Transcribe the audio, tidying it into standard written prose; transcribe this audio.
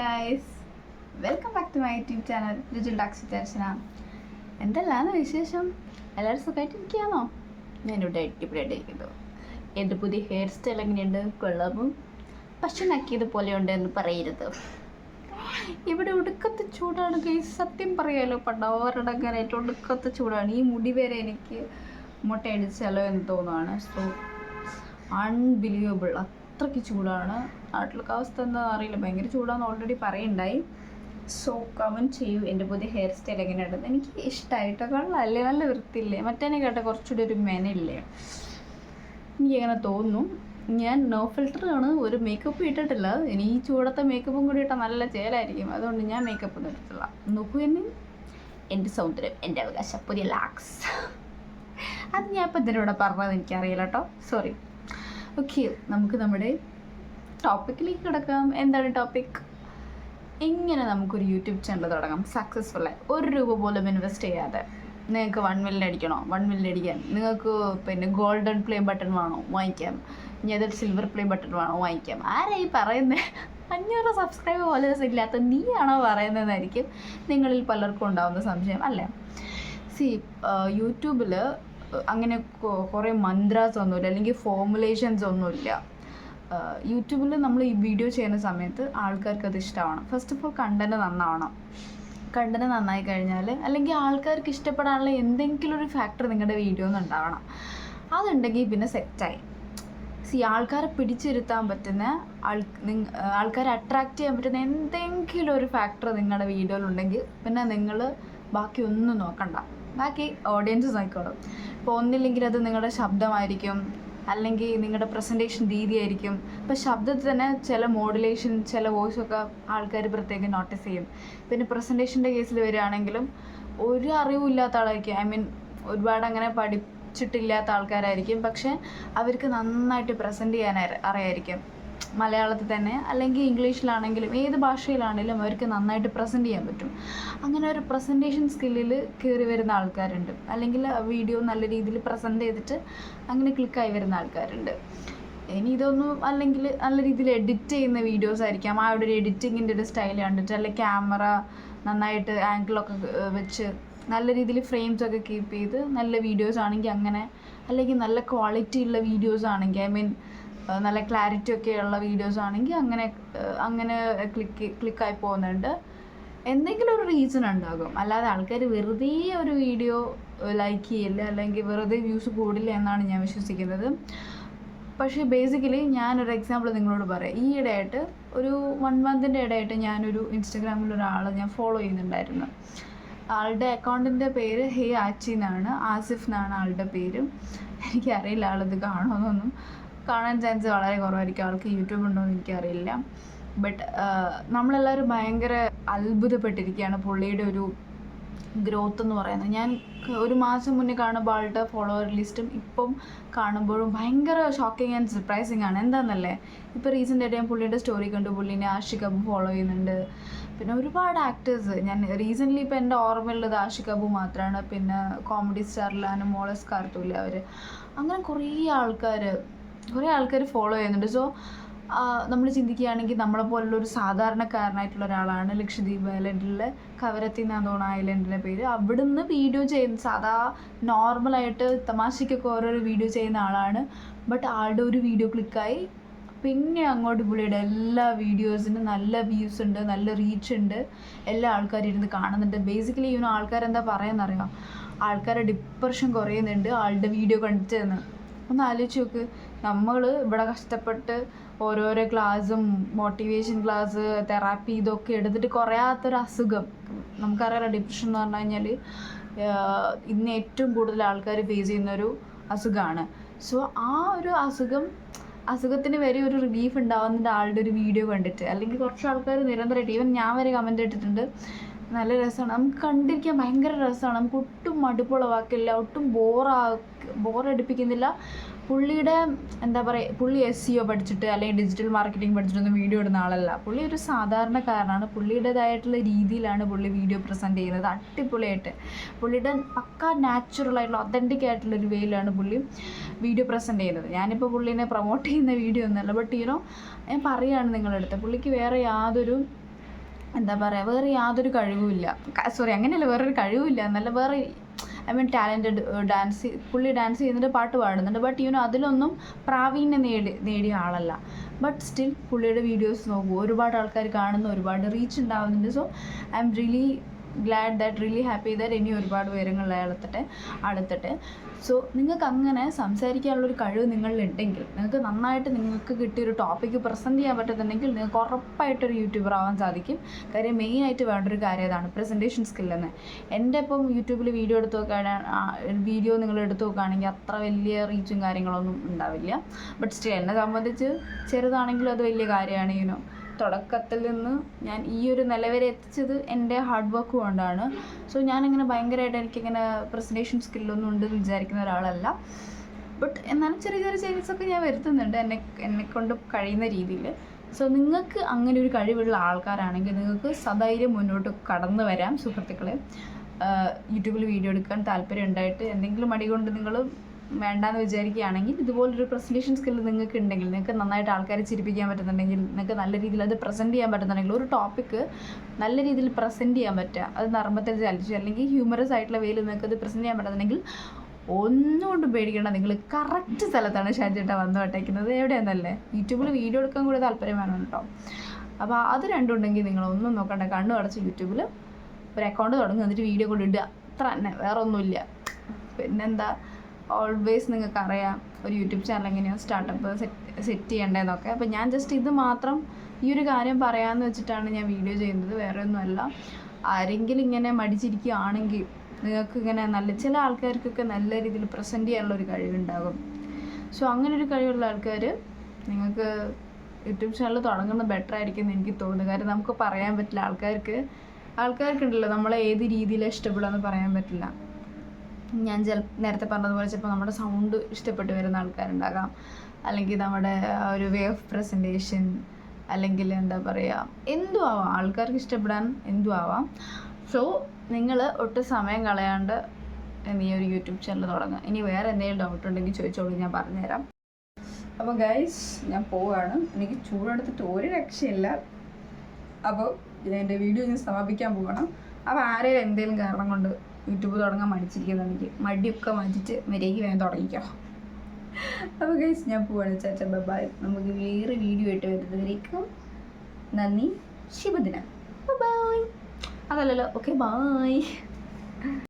Guys, welcome back to my YouTube channel രുചിൽ ടാക്സി ദർശന. എന്തെല്ലാന്ന് വിശേഷം? എല്ലാവരും സുഖമായിട്ടിരിക്കുകയാണോ? ഞാനിവിടെ അടിപൊളിയായിട്ടിരിക്കുന്നു. എൻ്റെ പുതിയ ഹെയർ സ്റ്റൈൽ എങ്ങനെയുണ്ട്? കൊള്ളാമോ? പക്ഷെ നക്കിയതുപോലെ ഉണ്ട് എന്ന് പറയരുത്. ഇവിടെ ഒടുക്കത്തെ ചൂടാണ് ഗൈസ്, സത്യം പറയാലോ. പണ്ടോരടങ്ങാനായിട്ട് ഒടുക്കത്തെ ചൂടാണ്. ഈ മുടി വരെ എനിക്ക് മുട്ടയടിച്ചാലോ എന്ന് തോന്നുകയാണ്. സോ അൺബിലീവബിൾ, അത്രയ്ക്ക് ചൂടാണ്. നാട്ടിലൊക്കെ അവസ്ഥ എന്താണെന്ന് അറിയില്ല, ഭയങ്കര ചൂടാണെന്ന് ഓൾറെഡി പറയുണ്ടായി. സോ കമൻറ്റ് ചെയ്യൂ എൻ്റെ പുതിയ ഹെയർ സ്റ്റൈൽ എങ്ങനെയുണ്ടെന്ന്. എനിക്ക് ഇഷ്ടമായിട്ടോ, കൊള്ളാമല്ലേ? നല്ല വൃത്തിയില്ലേ? മറ്റേനെ കേട്ട കുറച്ചുകൂടി ഒരു മെനയില്ലേ? എനിക്കങ്ങനെ തോന്നുന്നു. ഞാൻ നോ ഫിൽറ്ററാണ്, ഒരു മേക്കപ്പ് ഇട്ടിട്ടില്ല. ഇനി ഈ ചൂടത്തെ മേക്കപ്പും കൂടി ഇട്ടാൽ നല്ല ചേലായിരിക്കും, അതുകൊണ്ട് ഞാൻ മേക്കപ്പ് ഒന്നും ഇട്ടിട്ടില്ല. നോക്കൂ എന്നെ, എൻ്റെ സൗന്ദര്യം, എൻ്റെ അവകാശം, പുതിയ ലാക്സ്. അത് ഞാൻ ഇപ്പം ഇതിലൂടെ പറഞ്ഞത് എനിക്കറിയില്ല കേട്ടോ, സോറി. ഓക്കെ, നമുക്ക് നമ്മുടെ ടോപ്പിക്കിലേക്ക് കിടക്കാം. എന്താണ് ടോപ്പിക്? എങ്ങനെ നമുക്കൊരു യൂട്യൂബ് ചാനൽ തുടങ്ങാം സക്സസ്ഫുള്ളായി, ₹1 പോലും ഇൻവെസ്റ്റ് ചെയ്യാതെ? നിങ്ങൾക്ക് 1 മില്യൺ അടിക്കണോ? 1 മില്യൺ അടിക്കാൻ നിങ്ങൾക്ക് പിന്നെ ഗോൾഡൻ പ്ലേ ബട്ടൺ വേണോ? വാങ്ങിക്കാം. ഇനി അതൊരു സിൽവർ പ്ലേ ബട്ടൺ വേണോ? വാങ്ങിക്കാം. ആരായി പറയുന്നത്? 500 സബ്സ്ക്രൈബർ ഫോളോവേഴ്സ് ഇല്ലാത്ത നീയാണോ പറയുന്നതെന്നായിരിക്കും നിങ്ങളിൽ പലർക്കും ഉണ്ടാകുന്ന സംശയം, അല്ലേ? യൂട്യൂബിൽ അങ്ങനെ കുറേ മന്ത്രാസ് ഒന്നുമില്ല, അല്ലെങ്കിൽ ഫോർമുലേഷൻസ് ഒന്നുമില്ല. യൂട്യൂബിൽ നമ്മൾ ഈ വീഡിയോ ചെയ്യുന്ന സമയത്ത് ആൾക്കാർക്ക് അത് ഇഷ്ടമാവണം. ഫസ്റ്റ് ഓഫ് ഓൾ കണ്ടൻറ്റ് നന്നാവണം. കണ്ടൻറ്റ് നന്നായി കഴിഞ്ഞാൽ, അല്ലെങ്കിൽ ആൾക്കാർക്ക് ഇഷ്ടപ്പെടാനുള്ള എന്തെങ്കിലും ഒരു ഫാക്ടർ നിങ്ങളുടെ വീഡിയോയിൽ ഉണ്ടാവണം. അതുണ്ടെങ്കിൽ പിന്നെ സെറ്റായി. ആൾക്കാരെ പിടിച്ചിരുത്താൻ പറ്റുന്ന, ആൾക്കാരെ അട്രാക്റ്റ് ചെയ്യാൻ പറ്റുന്ന എന്തെങ്കിലും ഒരു ഫാക്ടർ നിങ്ങളുടെ വീഡിയോയിലുണ്ടെങ്കിൽ പിന്നെ നിങ്ങൾ ബാക്കി ഒന്നും നോക്കണ്ട, ബാക്കി ഓഡിയൻസ് നോക്കിക്കോളും. ഇപ്പോൾ ഒന്നില്ലെങ്കിൽ അത് നിങ്ങളുടെ ശബ്ദമായിരിക്കും, അല്ലെങ്കിൽ നിങ്ങളുടെ പ്രസൻറ്റേഷൻ രീതിയായിരിക്കും. ഇപ്പോൾ ശബ്ദത്തിൽ തന്നെ ചില മോഡുലേഷൻ, ചില വോയിസൊക്കെ ആൾക്കാർ പ്രത്യേകം നോട്ടീസ് ചെയ്യും. പിന്നെ പ്രസൻറ്റേഷൻ്റെ കേസിൽ വരികയാണെങ്കിലും ഒരു അറിവില്ലാത്ത ആളായിരിക്കും, ഒരുപാട് അങ്ങനെ പഠിച്ചിട്ടില്ലാത്ത ആൾക്കാരായിരിക്കും, പക്ഷേ അവർക്ക് നന്നായിട്ട് പ്രസൻറ്റ് ചെയ്യാൻ അറിയായിരിക്കും. മലയാളത്തിൽ തന്നെ അല്ലെങ്കിൽ ഇംഗ്ലീഷിലാണെങ്കിലും ഏത് ഭാഷയിലാണെങ്കിലും അവർക്ക് നന്നായിട്ട് പ്രസൻറ്റ് ചെയ്യാൻ പറ്റും. അങ്ങനെ ഒരു പ്രസൻറ്റേഷൻ സ്കില്ലിൽ കയറി വരുന്ന ആൾക്കാരുണ്ട്, അല്ലെങ്കിൽ വീഡിയോ നല്ല രീതിയിൽ പ്രസൻറ്റ് ചെയ്തിട്ട് അങ്ങനെ ക്ലിക്കായി വരുന്ന ആൾക്കാരുണ്ട്. ഇനി ഇതൊന്നും അല്ലെങ്കിൽ നല്ല രീതിയിൽ എഡിറ്റ് ചെയ്യുന്ന വീഡിയോസ് ആയിരിക്കാം. ആ ഒരു എഡിറ്റിങ്ങിൻ്റെ ഒരു സ്റ്റൈൽ കണ്ടിട്ട്, അല്ലെങ്കിൽ ക്യാമറ നന്നായിട്ട് ആംഗിളൊക്കെ വെച്ച് നല്ല രീതിയിൽ ഫ്രെയിംസൊക്കെ കീപ്പ് ചെയ്ത് നല്ല വീഡിയോസ് ആണെങ്കിൽ അങ്ങനെ, അല്ലെങ്കിൽ നല്ല ക്വാളിറ്റി ഉള്ള വീഡിയോസ് ആണെങ്കിൽ നല്ല ക്ലാരിറ്റി ഒക്കെ ഉള്ള വീഡിയോസ് ആണെങ്കിൽ അങ്ങനെ ക്ലിക്കായി പോകുന്നുണ്ട്. എന്തെങ്കിലും ഒരു റീസൺ ഉണ്ടാകും, അല്ലാതെ ആൾക്കാർ വെറുതെ ഒരു വീഡിയോ ലൈക്ക് ചെയ്യില്ല, അല്ലെങ്കിൽ വെറുതെ വ്യൂസ് കൂടില്ല എന്നാണ് ഞാൻ വിശ്വസിക്കുന്നത്. പക്ഷേ ബേസിക്കലി ഞാനൊരു എക്സാമ്പിൾ നിങ്ങളോട് പറയാം. ഈ ഇടയായിട്ട് ഒരു 1 മന്തിൻ്റെ ഇടയായിട്ട് ഞാനൊരു ഇൻസ്റ്റഗ്രാമിൽ ഒരാളെ ഞാൻ ഫോളോ ചെയ്യുന്നുണ്ടായിരുന്നു. ആളുടെ അക്കൗണ്ടിൻ്റെ പേര് ഹേ ആച്ചി എന്നാണ്, ആസിഫ് എന്നാണ് ആളുടെ പേര്. എനിക്കറിയില്ല ആളിത് കാണുമെന്നൊന്നും, കാണാൻ ചാൻസ് വളരെ കുറവായിരിക്കും. ആൾക്ക് യൂട്യൂബ് ഉണ്ടോ എന്ന് എനിക്കറിയില്ല. ബട്ട് നമ്മളെല്ലാവരും ഭയങ്കര അത്ഭുതപ്പെട്ടിരിക്കുകയാണ് പുള്ളിയുടെ ഒരു ഗ്രോത്ത് എന്ന് പറയുന്നത്. ഞാൻ ഒരു മാസം മുന്നേ കാണുമ്പോൾ ആളുടെ ഫോളോവർ ലിസ്റ്റും ഇപ്പം കാണുമ്പോഴും ഭയങ്കര ഷോക്കിങ് ആൻഡ് സർപ്രൈസിങ് ആണ്. എന്താണെന്നല്ലേ, ഇപ്പോൾ റീസെൻ്റായിട്ട് ഞാൻ പുള്ളിയുടെ സ്റ്റോറി കണ്ടു, പുള്ളീനെ ആഷിഖ് അബു ഫോളോ ചെയ്യുന്നുണ്ട്. പിന്നെ ഒരുപാട് ആക്ടേഴ്സ്, ഞാൻ റീസെൻ്റ്ലി ഇപ്പോൾ എൻ്റെ ഓർമ്മയുള്ളത് ആഷിഖ് അബു മാത്രമാണ്. പിന്നെ കോമഡി സ്റ്റാറിലാണ് മോളസ് കാർത്തൂല, അവർ അങ്ങനെ കുറേ ആൾക്കാർ ഫോളോ ചെയ്യുന്നുണ്ട്. സോ നമ്മൾ ചിന്തിക്കുകയാണെങ്കിൽ നമ്മളെപ്പോലുള്ള ഒരു സാധാരണക്കാരനായിട്ടുള്ള ഒരാളാണ് ലക്ഷദ്വീപ് ഐലൻഡിലെ കവരത്തി എന്നാണ് തോന്നുന്നു ഐലൻഡിൻ്റെ പേര്. അവിടുന്ന് വീഡിയോ ചെയ്യുന്ന സാധാ നോർമലായിട്ട് തമാശയ്ക്കൊക്കെ ഓരോരോ വീഡിയോ ചെയ്യുന്ന ആളാണ്. ബട്ട് ആളുടെ ഒരു വീഡിയോ ക്ലിക്കായി പിന്നെ അങ്ങോട്ട് പുള്ളിയുടെ എല്ലാ വീഡിയോസിനും നല്ല വ്യൂസ് ഉണ്ട്, നല്ല റീച്ച് ഉണ്ട്, എല്ലാ ആൾക്കാരും ഇരുന്ന് കാണുന്നുണ്ട്. ബേസിക്കലി ആൾക്കാരെന്താ പറയുന്നറിയാം, ആൾക്കാരുടെ ഡിപ്രഷൻ കുറയുന്നുണ്ട് ആളുടെ വീഡിയോ കണ്ടിട്ടെന്ന്. ഒന്ന് ആലോചിച്ച് നോക്ക്, നമ്മൾ ഇവിടെ കഷ്ടപ്പെട്ട് ഓരോരോ ക്ലാസ്സും മോട്ടിവേഷൻ ക്ലാസ്, തെറാപ്പി ഇതൊക്കെ എടുത്തിട്ട് കുറയാത്തൊരു അസുഖം നമുക്കറിയാലോ. ഡിപ്രഷൻ എന്ന് പറഞ്ഞു കഴിഞ്ഞാൽ ഇന്ന് ഏറ്റവും കൂടുതൽ ആൾക്കാർ ഫേസ് ചെയ്യുന്നൊരു അസുഖമാണ്. സോ ആ ഒരു അസുഖത്തിന് വരെ ഒരു റിലീഫ് ഉണ്ടാവുന്നുണ്ട് ആളുടെ ഒരു വീഡിയോ കണ്ടിട്ട്. അല്ലെങ്കിൽ കുറച്ച് ആൾക്കാർ നിരന്തരമായിട്ട്, ഈവൻ ഞാൻ വരെ കമൻറ്റ് ഇട്ടിട്ടുണ്ട്, നല്ല രസമാണ്, നമുക്ക് കണ്ടിരിക്കാൻ ഭയങ്കര രസമാണ്, നമുക്ക് ഒട്ടും മടുപ്പുളവാക്കില്ല, ഒട്ടും ബോറടിപ്പിക്കുന്നില്ല. പുള്ളിയുടെ എന്താ പറയുക, പുള്ളി SEO പഠിച്ചിട്ട് അല്ലെങ്കിൽ ഡിജിറ്റൽ മാർക്കറ്റിംഗ് പഠിച്ചിട്ടൊന്നും വീഡിയോ ഇടുന്ന ആളല്ല. പുള്ളി ഒരു സാധാരണക്കാരനാണ്. പുള്ളിയുടേതായിട്ടുള്ള രീതിയിലാണ് പുള്ളി വീഡിയോ പ്രസൻറ്റ് ചെയ്യുന്നത്, അടിപൊളിയായിട്ട്. പുള്ളിയുടെ പക്കാ നാച്ചുറലായിട്ടുള്ള ഒതൻറ്റിക് ആയിട്ടുള്ളൊരു വേയിലാണ് പുള്ളി വീഡിയോ പ്രസൻറ്റ് ചെയ്യുന്നത്. ഞാനിപ്പോൾ പുള്ളീനെ പ്രൊമോട്ട് ചെയ്യുന്ന വീഡിയോ ഒന്നുമല്ല, ബട്ട് ഞാൻ പറയുകയാണ് നിങ്ങളുടെ അടുത്ത്, പുള്ളിക്ക് വേറെ യാതൊരു എന്താ പറയുക, വേറെ യാതൊരു കഴിവുമില്ല. സോറി, അങ്ങനെയല്ല, വേറൊരു കഴിവില്ല എന്നല്ല, വേറെ ടാലൻറ്റഡ് പുള്ളി ഡാൻസ് ചെയ്യുന്നുണ്ട്, പാട്ട് പാടുന്നുണ്ട്. ബട്ട് അതിലൊന്നും പ്രാവീണ്യം നേടിയ ആളല്ല. ബട്ട് സ്റ്റിൽ പുള്ളിയുടെ വീഡിയോസ് നോക്കൂ, ഒരുപാട് ആൾക്കാർ കാണുന്നു, ഒരുപാട് റീച്ച് ഉണ്ടാവുന്നുണ്ട്. So I am really GLAAD that, really happy that ഇനി ഒരുപാട് ഉയരങ്ങളിൽ അടുത്തിട്ട്. സോ നിങ്ങൾക്ക് അങ്ങനെ സംസാരിക്കാനുള്ളൊരു കഴിവ് നിങ്ങളിലുണ്ടെങ്കിൽ, നിങ്ങൾക്ക് നന്നായിട്ട് നിങ്ങൾക്ക് കിട്ടിയൊരു ടോപ്പിക്ക് പ്രസൻറ്റ് ചെയ്യാൻ പറ്റുന്നുണ്ടെങ്കിൽ നിങ്ങൾക്ക് ഉറപ്പായിട്ടൊരു യൂട്യൂബർ ആവാൻ സാധിക്കും. കാര്യം മെയിനായിട്ട് വേണ്ടൊരു കാര്യം അതാണ്, പ്രസൻറ്റേഷൻ സ്കില്ലെന്ന്. എൻ്റെ ഇപ്പം യൂട്യൂബിൽ വീഡിയോ നിങ്ങൾ എടുത്ത് നോക്കുകയാണെങ്കിൽ അത്ര വലിയ റീച്ചും കാര്യങ്ങളൊന്നും ഉണ്ടാവില്ല. ബട്ട് സ്റ്റിൽ എന്നെ സംബന്ധിച്ച് ചെറുതാണെങ്കിലും അത് വലിയ കാര്യമാണ്. തുടക്കത്തിൽ നിന്ന് ഞാൻ ഈ ഒരു നില വരെ എത്തിച്ചത് എൻ്റെ ഹാർഡ് വർക്ക് കൊണ്ടാണ്. സോ ഞാനിങ്ങനെ ഭയങ്കരമായിട്ട് എനിക്കിങ്ങനെ പ്രസൻറ്റേഷൻ സ്കില്ലൊന്നും ഉണ്ടെന്ന് വിചാരിക്കുന്ന ഒരാളല്ല. ബട്ട് എന്നാലും ചെറിയ ചെറിയ ചേഞ്ചസൊക്കെ ഞാൻ വരുത്തുന്നുണ്ട് എന്നെക്കൊണ്ട് കഴിയുന്ന രീതിയിൽ. സോ നിങ്ങൾക്ക് അങ്ങനെ ഒരു കഴിവുള്ള ആൾക്കാരാണെങ്കിൽ നിങ്ങൾക്ക് സധൈര്യം മുന്നോട്ട് കടന്നു വരാം സുഹൃത്തുക്കളെ. യൂട്യൂബിൽ വീഡിയോ എടുക്കാൻ താല്പര്യം ഉണ്ടായിട്ട് എന്തെങ്കിലും മടി കൊണ്ട് നിങ്ങൾ വേണ്ടാന്ന് വിചാരിക്കുകയാണെങ്കിൽ, ഇതുപോലൊരു പ്രസൻറ്റേഷൻ സ്കില്ല് നിങ്ങൾക്ക് ഉണ്ടെങ്കിൽ, നിങ്ങൾക്ക് നന്നായിട്ട് ആൾക്കാരെ ചിരിപ്പിക്കാൻ പറ്റുന്നുണ്ടെങ്കിൽ, നിങ്ങൾക്ക് നല്ല രീതിയിൽ അത് പ്രസൻറ്റ് ചെയ്യാൻ പറ്റുന്നുണ്ടെങ്കിൽ, ഒരു ടോപ്പിക്ക് നല്ല രീതിയിൽ പ്രസൻറ്റ് ചെയ്യാൻ പറ്റുക, അത് നർമ്മത്തിൽ ചലിച്ച് അല്ലെങ്കിൽ ഹ്യൂമറസ് ആയിട്ടുള്ള വേയിൽ നിങ്ങൾക്ക് അത് പ്രസൻറ്റ് ചെയ്യാൻ പറ്റുന്നുണ്ടെങ്കിൽ ഒന്നുകൊണ്ടും പേടിക്കേണ്ട, നിങ്ങൾ കറക്റ്റ് സ്ഥലത്താണ് ഷാജേട്ട വന്നു വട്ടേക്കുന്നത്. എവിടെയാണെന്നല്ലേ, യൂട്യൂബിൽ വീഡിയോ എടുക്കാൻ കൂടി താല്പര്യം വേണം കേട്ടോ. അപ്പോൾ അത് രണ്ടുണ്ടെങ്കിൽ നിങ്ങളൊന്നും നോക്കണ്ട, കണ്ണു അടച്ച് യൂട്യൂബിൽ ഒരു അക്കൗണ്ട് തുടങ്ങുക, എന്നിട്ട് വീഡിയോ കൊണ്ട് ഇടുക, അത്ര തന്നെ, വേറെ ഒന്നുമില്ല. പിന്നെന്താ, ഓൾവേസ് നിങ്ങൾക്കറിയാം ഒരു യൂട്യൂബ് ചാനൽ എങ്ങനെയാണ് സ്റ്റാർട്ടപ്പ് സെറ്റ് ചെയ്യേണ്ടതെന്നൊക്കെ. അപ്പോൾ ഞാൻ ജസ്റ്റ് ഇത് മാത്രം ഈ ഒരു കാര്യം പറയാമെന്ന് വെച്ചിട്ടാണ് ഞാൻ വീഡിയോ ചെയ്യുന്നത്, വേറെ ഒന്നുമല്ല. ആരെങ്കിലും ഇങ്ങനെ മടിച്ചിരിക്കുകയാണെങ്കിൽ, നിങ്ങൾക്ക് ഇങ്ങനെ ചില ആൾക്കാർക്കൊക്കെ നല്ല രീതിയിൽ പ്രസൻറ്റ് ചെയ്യാനുള്ള ഒരു കഴിവുണ്ടാകും. സോ അങ്ങനെ ഒരു കഴിവുള്ള ആൾക്കാർ നിങ്ങൾക്ക് യൂട്യൂബ് ചാനൽ തുടങ്ങുന്നത് ബെറ്റർ ആയിരിക്കും എന്ന് എനിക്ക് തോന്നുന്നു. കാര്യം നമുക്ക് പറയാൻ പറ്റില്ല, ആൾക്കാർക്കുണ്ടല്ലോ നമ്മളെ ഏത് രീതിയിലാണ് ഇഷ്ടപ്പെടുകയെന്ന് പറയാൻ പറ്റില്ല. ഞാൻ നേരത്തെ പറഞ്ഞതുപോലെ ചിലപ്പോൾ നമ്മുടെ സൗണ്ട് ഇഷ്ടപ്പെട്ട് വരുന്ന ആൾക്കാരുണ്ടാകാം, അല്ലെങ്കിൽ നമ്മുടെ ഒരു വേ ഓഫ് പ്രസൻറ്റേഷൻ, അല്ലെങ്കിൽ എന്താ പറയുക, എന്തും ആവാം, ആൾക്കാർക്ക് ഇഷ്ടപ്പെടാൻ എന്തും ആവാം. സോ നിങ്ങൾ ഒട്ടും സമയം കളയാണ്ട് ഈ ഒരു യൂട്യൂബ് ചാനൽ തുടങ്ങുക. ഇനി വേറെ എന്തെങ്കിലും ഡൗട്ട് ഉണ്ടെങ്കിൽ ചോദിച്ചോളൂ, ഞാൻ പറഞ്ഞുതരാം. അപ്പോൾ ഗൈസ്, ഞാൻ പോവുകയാണ്, എനിക്ക് ചൂടെടുത്തിട്ട് ഒരു രക്ഷയില്ല. അപ്പോൾ എൻ്റെ വീഡിയോ ഞാൻ സമാപിക്കാൻ പോകണം. അപ്പോൾ ആരെയും എന്തെങ്കിലും കാരണം കൊണ്ട് യൂട്യൂബ് തുടങ്ങാൻ മടിച്ചിരിക്കുന്നുണ്ടെങ്കിൽ മടിയൊക്കെ മാറ്റിയിട്ട് മര്യാദയ്ക്ക് വേഗം തുടങ്ങിക്കോ. അപ്പോൾ ഗൈസ്, ഞാൻ പോവാണ്. ചാച്ച ബൈ. നമുക്ക് വേറെ വീഡിയോ ആയിട്ട് വരുന്നതിലേക്കും നന്ദി, ശുഭദിനം, ബൈ. അതല്ലല്ലോ, ഓക്കെ, ബൈ.